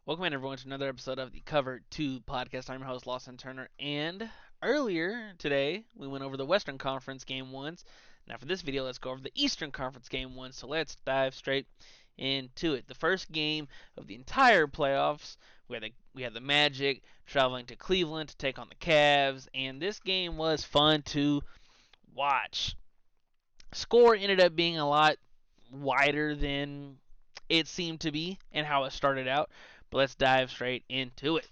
Welcome in, everyone, to another episode of the Cover 2 podcast. I'm your host, Lawson Turner, and earlier today, we went over the Western Conference Game 1s. Now, for this video, let's go over the Eastern Conference Game 1s, so let's dive straight into it. The first game of the entire playoffs, we had the Magic traveling to Cleveland to take on the Cavs, and this game was fun to watch. Score ended up being a lot wider than it seemed to be and how it started out. But let's dive straight into it.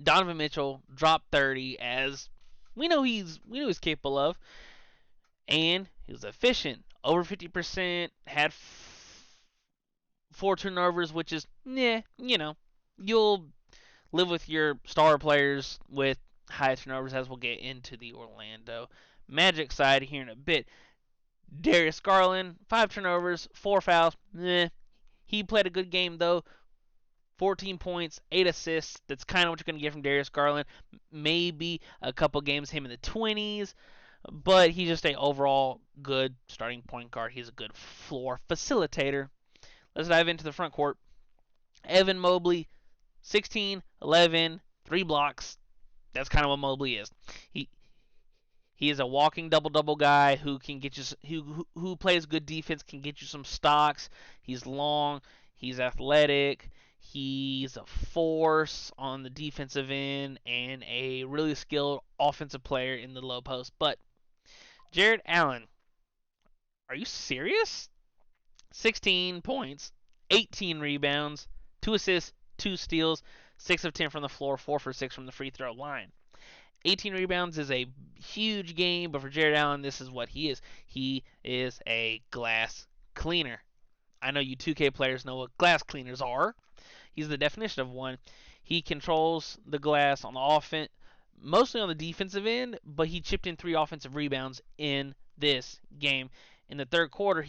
Donovan Mitchell dropped 30 as we know he's capable of, and he was efficient. Over 50%, had four turnovers, which is you'll live with your star players with high turnovers, as we'll get into the Orlando Magic side here in a bit. Darius Garland, 5 turnovers, 4 fouls. He played a good game though. 14 points, 8 assists. That's kind of what you're going to get from Darius Garland. Maybe a couple games him in the 20s, but he's just an overall good starting point guard. He's a good floor facilitator. Let's dive into the front court. Evan Mobley, 16, 11, 3 blocks. That's kind of what Mobley is. He is a walking double-double guy who can get you who plays good defense, can get you some stocks. He's long, he's athletic, he's a force on the defensive end and a really skilled offensive player in the low post. But Jared Allen, are you serious? 16 points, 18 rebounds, 2 assists, 2 steals, 6 of 10 from the floor, 4 for 6 from the free throw line. 18 rebounds is a huge game, but for Jared Allen, this is what he is. He is a glass cleaner. I know you 2K players know what glass cleaners are. He's the definition of one. He controls the glass on the offense, mostly on the defensive end, but he chipped in 3 offensive rebounds in this game. In the third quarter,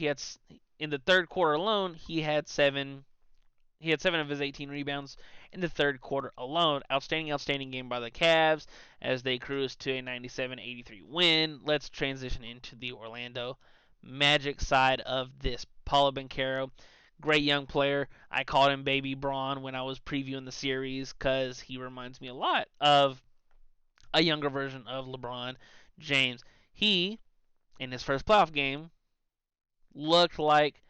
alone, he had 7 of his 18 rebounds in the third quarter alone. Outstanding game by the Cavs as they cruise to a 97-83 win. Let's transition into the Orlando Magic side of this. Paulo Banchero, great young player. I called him Baby Braun when I was previewing the series because he reminds me a lot of a younger version of LeBron James. He, in his first playoff game, looked like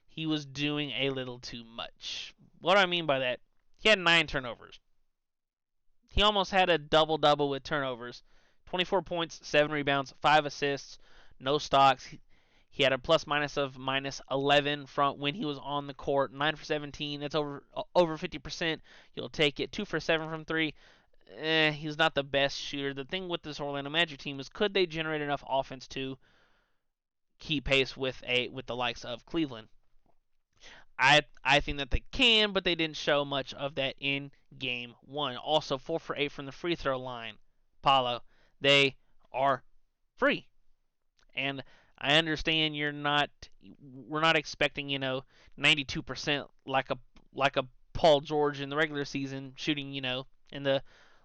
he was doing a little too much. What do I mean by that? He had 9 turnovers. He almost had a double-double with turnovers. 24 points, 7 rebounds, 5 assists, no stocks. He had a plus-minus of minus 11 from when he was on the court. 9 for 17. That's over 50%. You'll take it. 2 for 7 from 3. He's not the best shooter. The thing with this Orlando Magic team is, could they generate enough offense to keep pace with the likes of Cleveland? I think that they can, but they didn't show much of that in game 1. Also, 4 for 8 from the free throw line. Paulo, they are free. And I understand we're not expecting, 92% like a Paul George in the regular season shooting, in the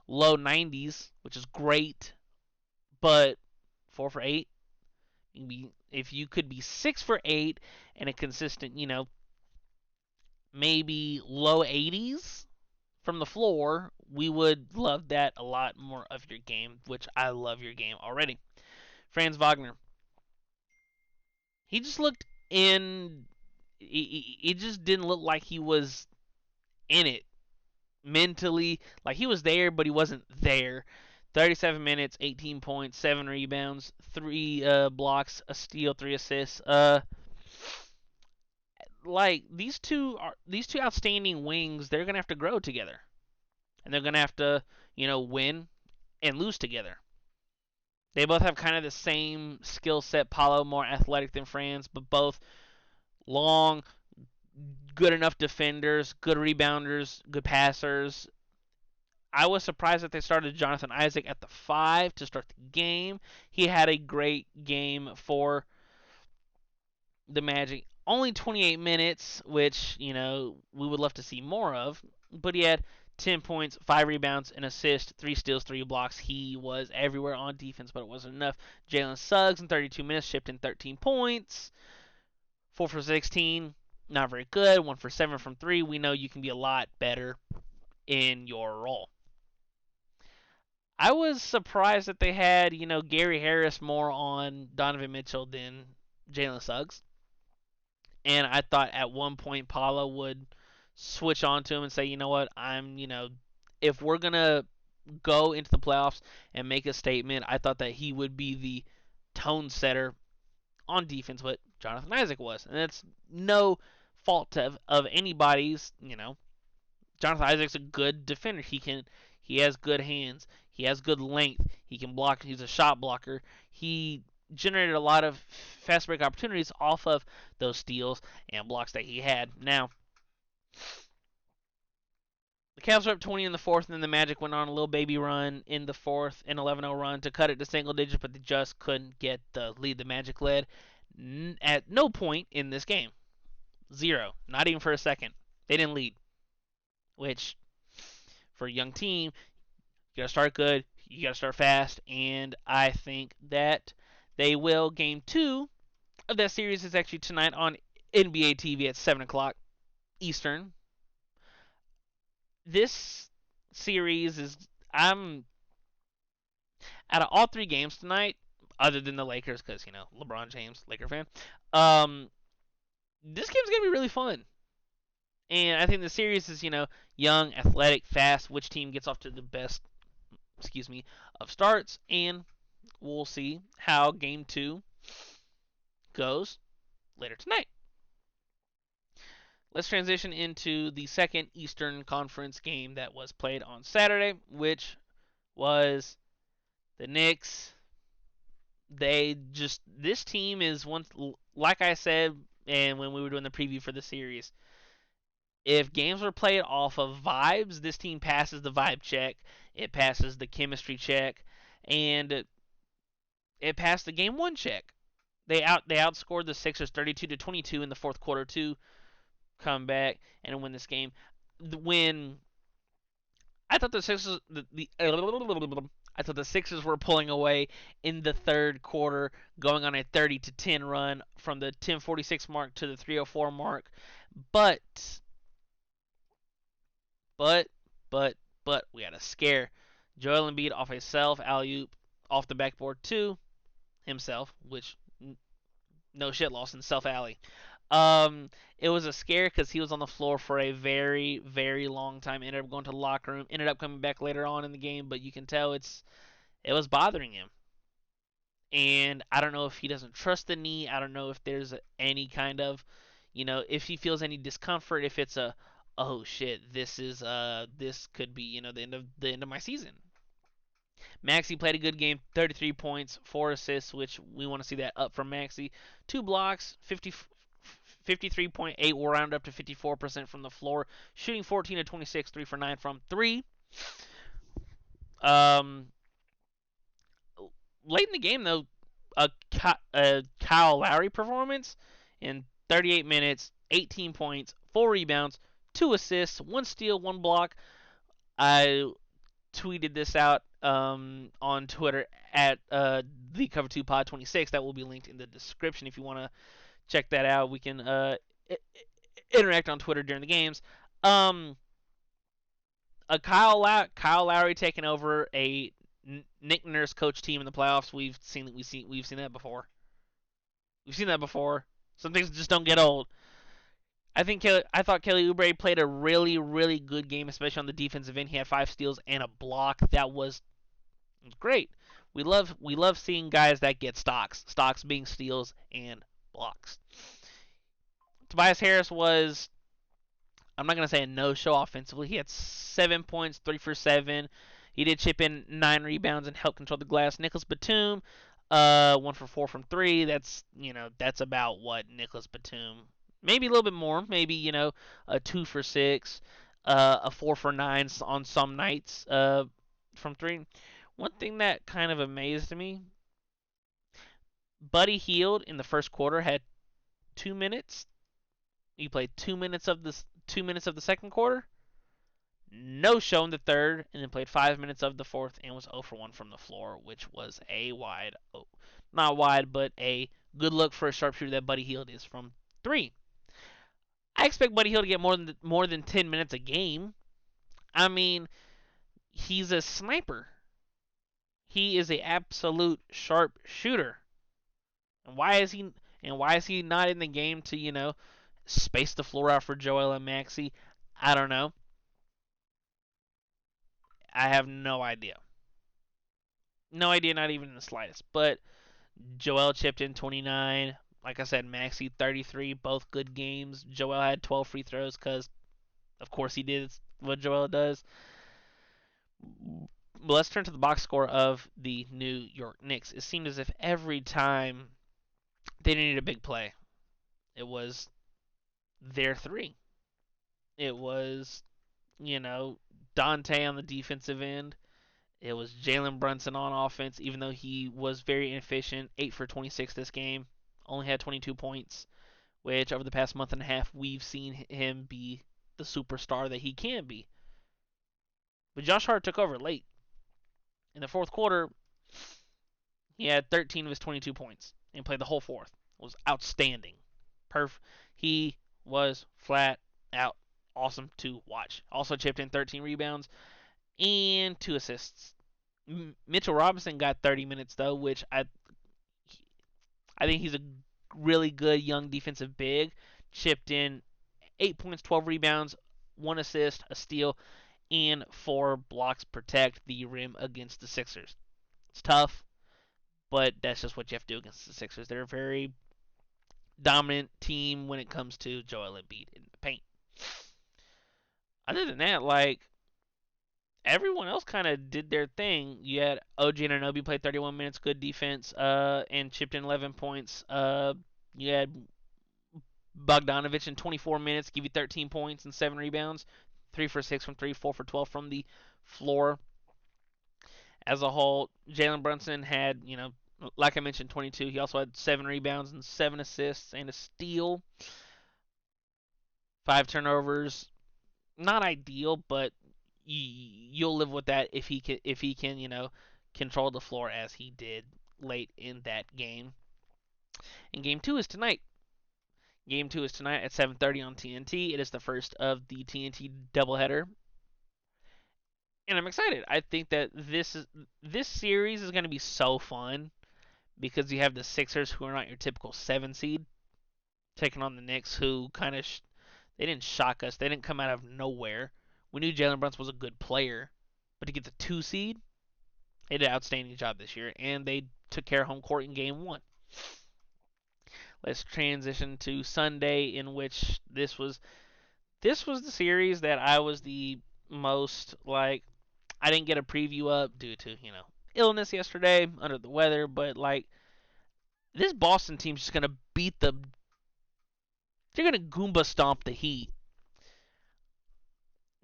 low 90s, which is great. But 4 for 8, if you could be 6 for 8 and a consistent, maybe low 80s from the floor, we would love that a lot more of your game, which I love your game already. Franz Wagner, he just looked in. It just didn't look like he was in it mentally. Like he was there, but he wasn't there. 37 minutes, 18 points, 7 rebounds, 3 blocks, a steal, 3 assists. Like these two outstanding wings, they're gonna have to grow together, and they're gonna have to win and lose together. They both have kind of the same skill set. Paulo more athletic than Franz, but both long, good enough defenders, good rebounders, good passers. I was surprised that they started Jonathan Isaac at the 5 to start the game. He had a great game for the Magic. Only 28 minutes, which, we would love to see more of. But he had 10 points, 5 rebounds, an assist, 3 steals, 3 blocks. He was everywhere on defense, but it wasn't enough. Jalen Suggs in 32 minutes shipped in 13 points, 4 for 16, not very good. 1 for 7 from 3. We know you can be a lot better in your role. I was surprised that they had, Gary Harris more on Donovan Mitchell than Jalen Suggs. And I thought at one point Paolo would switch on to him and say, you know what, if we're going to go into the playoffs and make a statement, I thought that he would be the tone setter on defense, but Jonathan Isaac was. And it's no fault of anybody's, Jonathan Isaac's a good defender. He has good hands. He has good length. He can block. He's a shot blocker. He generated a lot of fast break opportunities off of those steals and blocks that he had. Now, the Cavs were up 20 in the fourth, and then the Magic went on a little baby run in the fourth, an 11-0 run to cut it to single digits, but they just couldn't get the lead the Magic led at no point in this game. Zero. Not even for a second. They didn't lead, which for a young team, you got to start good, you got to start fast, and I think that they will. Game 2 of that series is actually tonight on NBA TV at 7 o'clock Eastern. This series is, I'm, out of all 3 games tonight, other than the Lakers, because, LeBron James, Laker fan, this game's going to be really fun. And I think the series is, young, athletic, fast, which team gets off to the best, of starts, and we'll see how game 2 goes later tonight. Let's transition into the second Eastern Conference game that was played on Saturday, which was the Knicks. This team is one, like I said, and when we were doing the preview for the series, if games were played off of vibes, this team passes the vibe check, it passes the chemistry check, and it passed the game 1 check. They outscored the Sixers 32-22 in the fourth quarter to come back and win this game. When I thought the Sixers I thought the Sixers were pulling away in the third quarter, going on a 30-10 run from the 10:46 mark to the 3:04 mark. But we had a scare. Joel Embiid off a self alley-oop off the backboard to himself, which no shit, Lawson, self alley. It was a scare because he was on the floor for a very, very long time. Ended up going to the locker room. Ended up coming back later on in the game, but you can tell it was bothering him. And I don't know if he doesn't trust the knee. I don't know if there's any kind of, if he feels any discomfort. If it's oh shit, this could be the end of my season. Maxey played a good game, 33 points, 4 assists, which we want to see that up from Maxey. 2 blocks, 53.8, will round up to 54% from the floor, shooting 14-26, 3 for 9 from 3. Late in the game, though, a Kyle Lowry performance in 38 minutes, 18 points, 4 rebounds, 2 assists, 1 steal, 1 block. I tweeted this out on Twitter at the Cover 2 Pod 26. That will be linked in the description if you want to check that out. We can interact on Twitter during the games. Kyle Lowry taking over a Nick Nurse coach team in the playoffs. We've seen that before. We've seen that before. Some things just don't get old. I thought Kelly Oubre played a really, really good game, especially on the defensive end. He had 5 steals and a block. That was great. We love seeing guys that get stocks being steals and blocks. Tobias Harris was, I'm not going to say a no-show offensively. He had 7 points, 3 for 7. He did chip in 9 rebounds and help control the glass. Nicholas Batum, 1 for 4 from 3. That's about what Nicholas Batum, maybe a little bit more. Maybe, a 2 for 6, a 4 for 9 on some nights from 3. One thing that kind of amazed me, Buddy Hield in the first quarter had 2 minutes. He played 2 minutes of the second quarter. No show in the third, and then played 5 minutes of the fourth and was 0 for 1 from the floor, which was not wide, but a good look for a sharpshooter that Buddy Hield is from 3. I expect Buddy Hield to get more than 10 minutes a game. I mean, he's a sniper. He is a absolute sharp shooter. And why is he not in the game to, space the floor out for Joel and Maxey? I don't know. I have no idea. No idea, not even in the slightest. But Joel chipped in 29. Like I said, Maxey 33, both good games. Joel had 12 free throws because, of course, he did what Joel does. But let's turn to the box score of the New York Knicks. It seemed as if every time they needed a big play, it was their three. It was, you know, Dante on the defensive end. It was Jalen Brunson on offense, even though he was very inefficient, 8 for 26 this game, only had 22 points, which over the past month and a half we've seen him be the superstar that he can be. But Josh Hart took over late. In the fourth quarter, he had 13 of his 22 points and played the whole fourth. It was outstanding. He was flat out awesome to watch. Also chipped in 13 rebounds and 2 assists. Mitchell Robinson got 30 minutes though, which I think he's a really good young defensive big. Chipped in 8 points, 12 rebounds, 1 assist, a steal, and 4 blocks protect the rim against the Sixers. It's tough, but that's just what you have to do against the Sixers. They're a very dominant team when it comes to Joel Embiid in the paint. Other than that, everyone else kind of did their thing. You had OG Anunoby played 31 minutes, good defense, and chipped in 11 points. You had Bogdanovich in 24 minutes, give you 13 points and 7 rebounds, 3 for 6 from 3, 4 for 12 from the floor. As a whole, Jalen Brunson had, like I mentioned, 22. He also had 7 rebounds and 7 assists and a steal. 5 turnovers. Not ideal, but you'll live with that if he can, control the floor as he did late in that game. And game 2 is tonight. Game 2 is tonight at 7:30 on TNT. It is the first of the TNT doubleheader. And I'm excited. I think that this series is going to be so fun because you have the Sixers, who are not your typical 7 seed, taking on the Knicks, who kind of they didn't shock us. They didn't come out of nowhere. We knew Jalen Brunson was a good player, but to get the 2 seed, they did an outstanding job this year, and they took care of home court in game 1. Let's transition to Sunday, in which this was the series that I was the most I didn't get a preview up due to illness yesterday, under the weather, but this Boston team's just gonna beat the. They're gonna Goomba stomp the Heat.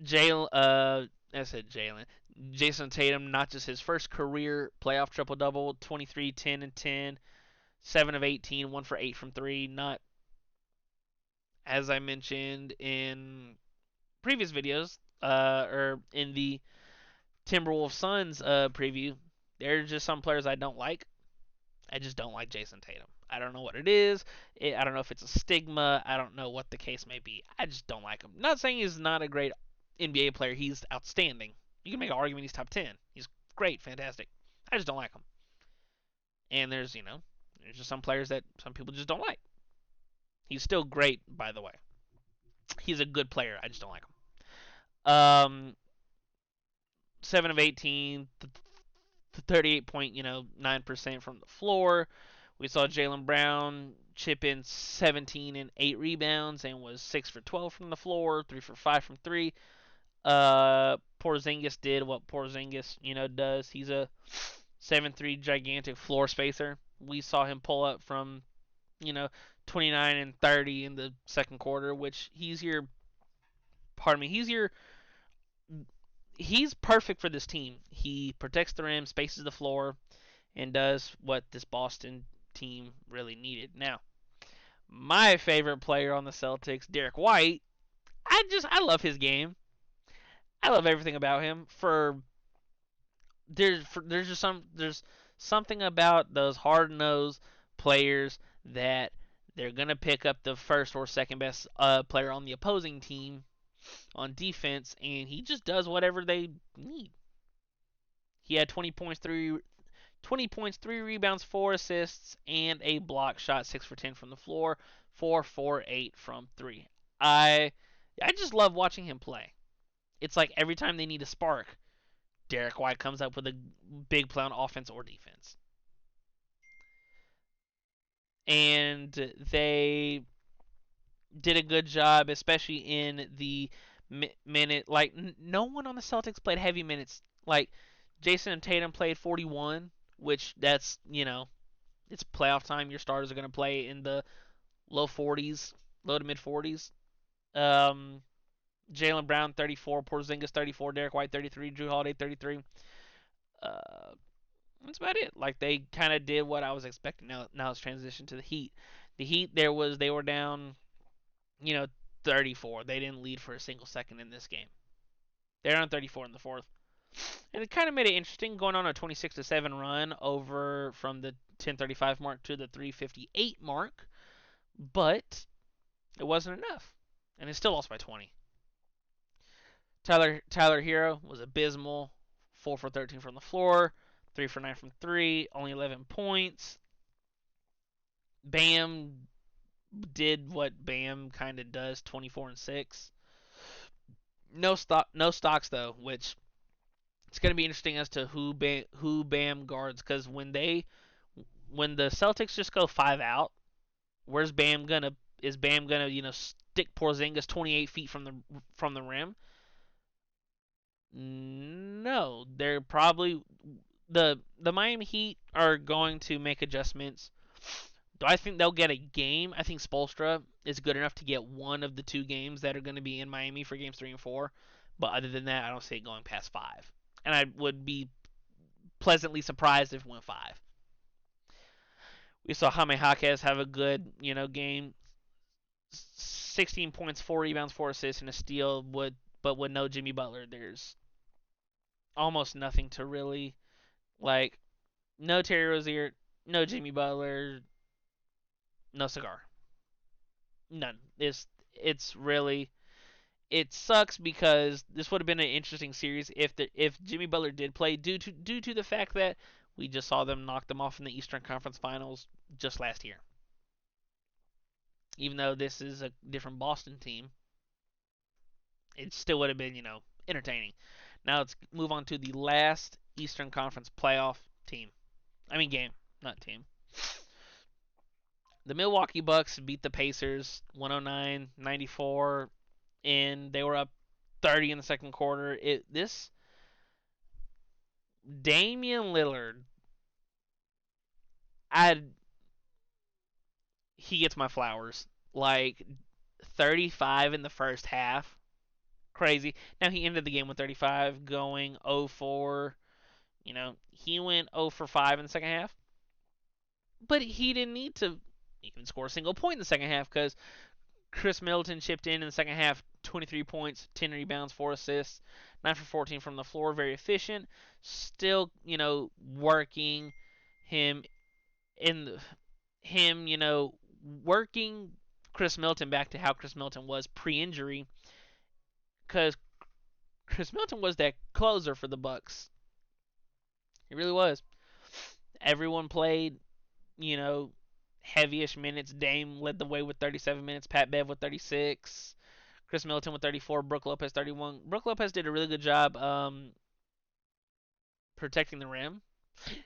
I said Jalen. Jason Tatum, not just his first career playoff triple double, 23, 10, and 10, 7 of 18, 1 for 8 from 3. Not, as I mentioned in previous videos, or in the Timberwolves Suns preview, there are just some players I don't like. I just don't like Jason Tatum. I don't know what it is. I don't know if it's a stigma. I don't know what the case may be. I just don't like him. Not saying he's not a great NBA player. He's outstanding. You can make an argument he's top 10. He's great, fantastic. I just don't like him. And there's just some players that some people just don't like. He's still great, by the way. He's a good player. I just don't like him. 7 of 18, 38.9% from the floor. We saw Jaylen Brown chip in 17 and 8 rebounds and was 6 for 12 from the floor, 3 for 5 from 3. Porzingis did what Porzingis, does. He's a 7'3" gigantic floor spacer. We saw him pull up from, 29 and 30 in the second quarter, which he's perfect for this team. He protects the rim, spaces the floor, and does what this Boston team really needed. Now, my favorite player on the Celtics, Derek White, I love his game. I love everything about him. There's something about those hard-nosed players that They're going to pick up the first or second best player on the opposing team on defense, and he just does whatever they need. He had 20 points, 3 rebounds, 4 assists, and a block shot, 6 for 10 from the floor, 4 for 8 from 3. I I just love watching him play. It's like every time they need a spark, Derek White comes up with a big play on offense or defense. And they did a good job, especially in the minute. Like, no one on the Celtics played heavy minutes. Like, Jason and Tatum played 41, which that's, it's playoff time. Your starters are going to play in the low 40s, low to mid 40s. Um, Jalen Brown 34, Porzingis 34, Derek White 33, Drew Holiday 33. Uh, that's about it. Like they kind of did what I was expecting. Now it's transition to the Heat. The Heat they were down, you know, 34. They didn't lead for a single second in this game. They're on 34 in the fourth. And it kind of made it interesting going on a 26-7 run over from the 10:35 mark to the 3:58 mark, but it wasn't enough, and it still lost by 20. Tyler Hero was abysmal, 4 for 13 from the floor, 3 for 9 from 3, only 11 points. Bam did what Bam kind of does, 24 and 6. No stocks though, which it's going to be interesting as to who Bam guards, because when the Celtics just go 5 out, where's Bam gonna is Bam gonna stick Porzingis 28 feet from the rim? No, they're probably the Miami Heat are going to make adjustments. Do I think they'll get a game? I think Spoelstra is good enough to get one of the 2 games that are going to be in Miami for games 3 and 4. But other than that, I don't see it going past 5. And I would be pleasantly surprised if it went 5. We saw Jaime Jaquez have a good, game. 16 points, 4 rebounds, 4 assists, and a steal. But with no Jimmy Butler, there's almost nothing to really like. No Terry Rozier, no Jimmy Butler, no cigar. None. It's really it sucks because this would have been an interesting series if Jimmy Butler did play due to the fact that we just saw them knock them off in the Eastern Conference Finals just last year. Even though this is a different Boston team, it still would have been, entertaining. Now let's move on to the last Eastern Conference playoff team. I mean game, not team. The Milwaukee Bucks beat the Pacers 109-94, and they were up 30 in the second quarter. This Damien Lillard, I he gets my flowers. Like 35 in the first half, crazy. Now he ended the game with 35, going 0 for. He went 0 for 5 in the second half, but he didn't need to even score a single point in the second half because Chris Middleton chipped in the second half, 23 points, 10 rebounds, 4 assists, 9 for 14 from the floor, very efficient. Still, working him in him, working Chris Middleton back to how Chris Middleton was pre-injury, because Chris Middleton was that closer for the Bucks. He really was. Everyone played, you know, heavyish minutes. Dame led the way with 37 minutes. Pat Bev with 36. Chris Middleton with 34. Brook Lopez 31. Brook Lopez did a really good job protecting the rim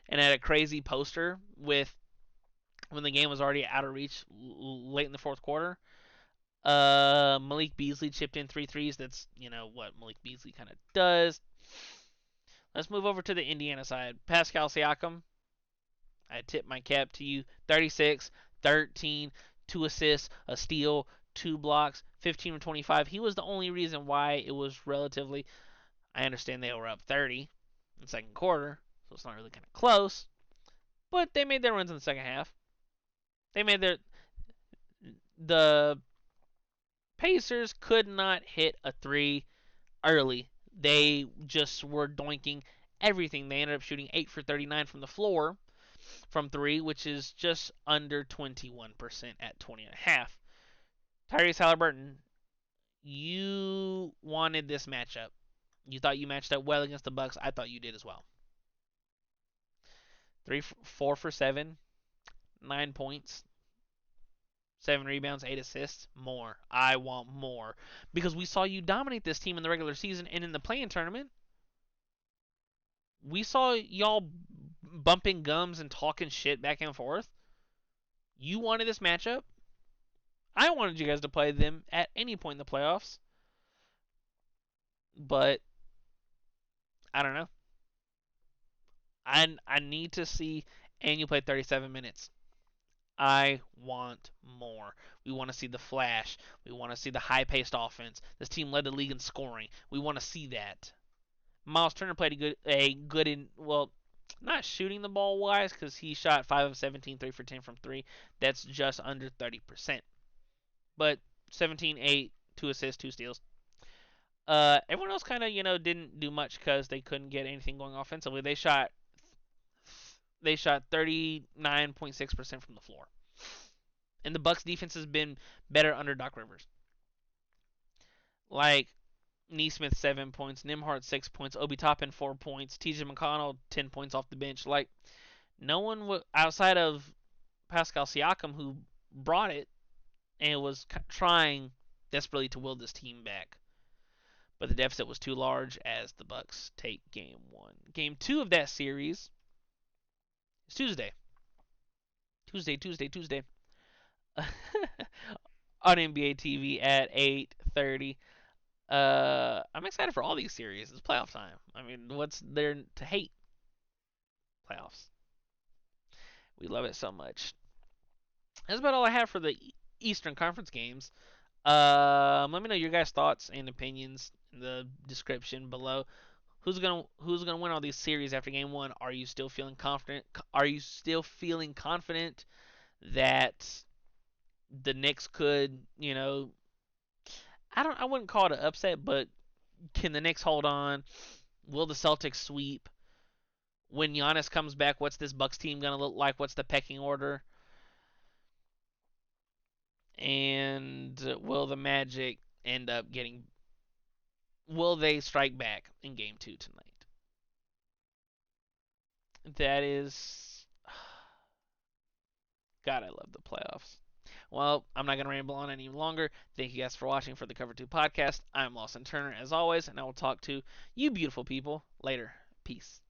and had a crazy poster with when the game was already out of reach late in the fourth quarter. Malik Beasley chipped in 3 threes. That's, what Malik Beasley kind of does. Let's move over to the Indiana side. Pascal Siakam, I tip my cap to you. 36, 13, 2 assists, a steal, 2 blocks, 15 from 25. He was the only reason why it was relatively. I understand they were up 30 in the second quarter, so it's not really kind of close. But they made their runs in the second half. The Pacers could not hit a 3 early. They just were doinking everything. They ended up shooting 8 for 39 from the floor. from three, which is just under 21% at 20.5. Tyrese Halliburton, you wanted this matchup. You thought you matched up well against the Bucks. I thought you did as well. 4 for 7, 9 points, 7 rebounds, 8 assists. More. I want more because we saw you dominate this team in the regular season and in the play-in tournament. We saw y'all bumping gums and talking shit back and forth. You wanted this matchup. I wanted you guys to play them at any point in the playoffs, but I don't know. I need to see, and you played 37 minutes. I want more. We want to see the flash. We want to see the high-paced offense. This team led the league in scoring. We want to see that. Miles Turner played a good in, well, not shooting the ball wise because he shot 5 of 17, 3 for 10 from 3. That's just under 30%. But 17, 8, 2 assists, 2 steals. Everyone else kind of, didn't do much because they couldn't get anything going offensively. They shot 39.6% from the floor. And the Bucks defense has been better under Doc Rivers. Like Neesmith 7 points, Nimhart 6 points, Obi Toppin 4 points, T.J. McConnell 10 points off the bench. Like no one outside of Pascal Siakam who brought it and was trying desperately to will this team back. But the deficit was too large as the Bucks take game 1. Game 2 of that series is Tuesday. Tuesday. On NBA TV at 8:30. I'm excited for all these series. It's playoff time. I mean, what's there to hate? Playoffs. We love it so much. That's about all I have for the Eastern Conference games. Let me know your guys' thoughts and opinions in the description below. Who's gonna win all these series after game 1? Are you still feeling confident? Are you still feeling confident that the Knicks could, I wouldn't call it an upset, but can the Knicks hold on? Will the Celtics sweep? When Giannis comes back, what's this Bucks team gonna look like? What's the pecking order? And will the Magic end up getting? Will they strike back in Game 2 tonight? That is, God, I love the playoffs. Well, I'm not gonna ramble on any longer. Thank you guys for watching for the Cover 2 podcast. I'm Lawson Turner as always, and I will talk to you beautiful people later. Peace.